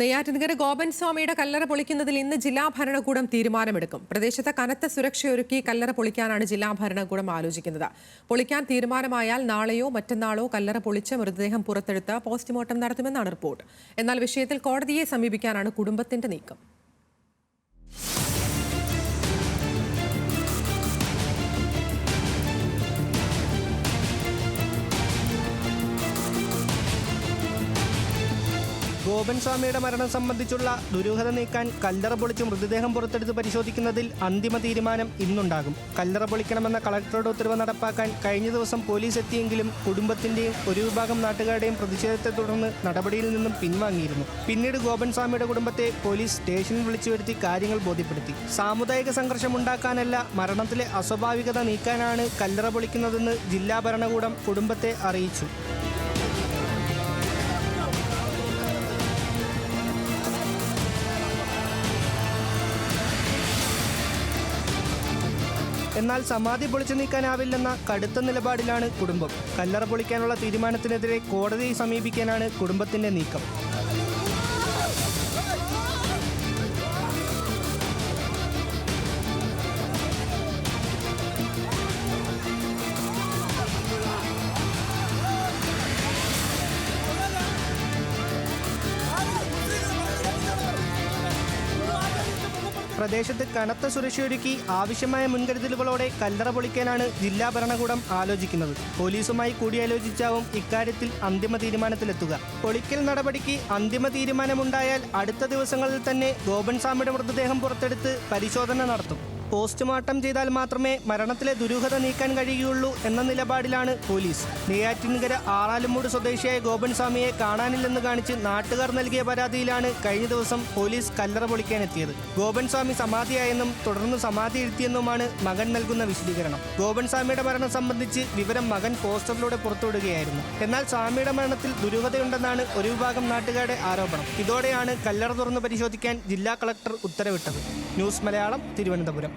നെയ്യാറ്റിൻകര ഗോപൻ സ്വാമിയുടെ കല്ലറ പൊളിക്കുന്നതിൽ ഇന്ന് ജില്ലാ ഭരണകൂടം തീരുമാനമെടുക്കും. പ്രദേശത്ത് കനത്ത സുരക്ഷയൊരുക്കി കല്ലറ പൊളിക്കാനാണ് ജില്ലാ ഭരണകൂടം ആലോചിക്കുന്നത്. പൊളിക്കാൻ തീരുമാനമായാൽ നാളെയോ മറ്റന്നാളോ കല്ലറ പൊളിച്ച് മൃതദേഹം പുറത്തെടുത്ത് പോസ്റ്റ്മോർട്ടം നടത്തുമെന്നാണ് റിപ്പോർട്ട്. എന്നാൽ വിഷയത്തിൽ കോടതിയെ സമീപിക്കാനാണ് കുടുംബത്തിന്റെ നീക്കം. ഗോപൻ സ്വാമിയുടെ മരണം സംബന്ധിച്ചുള്ള ദുരൂഹത നീക്കാൻ കല്ലറ പൊളിച്ച് മൃതദേഹം പുറത്തെടുത്ത് പരിശോധിക്കുന്നതിൽ അന്തിമ തീരുമാനം ഇന്നുണ്ടാകും. കല്ലറ പൊളിക്കണമെന്ന കളക്ടറുടെ ഉത്തരവ് നടപ്പാക്കാൻ കഴിഞ്ഞ ദിവസം പോലീസ് എത്തിയെങ്കിലും കുടുംബത്തിന്റെയും ഒരു വിഭാഗം നാട്ടുകാരുടെയും പ്രതിഷേധത്തെ തുടർന്ന് നടപടിയിൽ നിന്നും പിൻവാങ്ങിയിരുന്നു. പിന്നീട് ഗോപൻ സ്വാമിയുടെ കുടുംബത്തെ പോലീസ് സ്റ്റേഷനിൽ വിളിച്ചു വരുത്തി കാര്യങ്ങൾ ബോധ്യപ്പെടുത്തി. സാമുദായിക സംഘർഷം ഉണ്ടാക്കാനല്ല, മരണത്തിലെ അസ്വാഭാവികത നീക്കാനാണ് കല്ലറ പൊളിക്കുന്നതെന്ന് ജില്ലാ ഭരണകൂടം കുടുംബത്തെ അറിയിച്ചു. എന്നാൽ സമാധി പൊളിച്ചു നീക്കാനാവില്ലെന്ന കടുത്ത നിലപാടിലാണ് കുടുംബം. കല്ലറ പൊളിക്കാനുള്ള തീരുമാനത്തിനെതിരെ കോടതിയെ സമീപിക്കാനാണ് കുടുംബത്തിന്റെ നീക്കം. പ്രദേശത്ത് കനത്ത സുരക്ഷയൊരുക്കി ആവശ്യമായ മുൻകരുതലുകളോടെ കല്ലറ പൊളിക്കാനാണ് ജില്ലാ ഭരണകൂടം ആലോചിക്കുന്നത്. പോലീസുമായി കൂടിയാലോചിച്ചാവും ഇക്കാര്യത്തിൽ അന്തിമ തീരുമാനത്തിലെത്തുക. പൊളിക്കൽ നടപടിക്ക് അന്തിമ തീരുമാനമുണ്ടായാൽ അടുത്ത ദിവസങ്ങളിൽ തന്നെ ഗോപൻ സ്വാമിയുടെ മൃതദേഹം പുറത്തെടുത്ത് പരിശോധന നടത്തും. പോസ്റ്റ്മോർട്ടം ചെയ്താൽ മാത്രമേ മരണത്തിലെ ദുരൂഹത നീക്കാൻ കഴിയുകയുള്ളൂ എന്ന നിലപാടിലാണ് പോലീസ്. നെയ്യാറ്റിൻകര ആറാലുമൂട് സ്വദേശിയായ ഗോപൻ സ്വാമിയെ കാണാനില്ലെന്ന് കാണിച്ച് നാട്ടുകാർ നൽകിയ പരാതിയിലാണ് കഴിഞ്ഞ ദിവസം പോലീസ് കല്ലറ പൊളിക്കാനെത്തിയത്. ഗോപൻ സ്വാമി സമാധിയായെന്നും തുടർന്ന് സമാധി എഴുത്തിയെന്നുമാണ് മകൻ നൽകുന്ന വിശദീകരണം. ഗോപൻ സ്വാമിയുടെ മരണം സംബന്ധിച്ച് വിവരം മകൻ പോസ്റ്ററിലൂടെ പുറത്തുവിടുകയായിരുന്നു. എന്നാൽ സ്വാമിയുടെ മരണത്തിൽ ദുരൂഹതയുണ്ടെന്നാണ് ഒരു വിഭാഗം നാട്ടുകാരുടെ ആരോപണം. ഇതോടെയാണ് കല്ലറ തുറന്ന് പരിശോധിക്കാൻ ജില്ലാ കളക്ടർ ഉത്തരവിട്ടത്. ന്യൂസ് മലയാളം, തിരുവനന്തപുരം.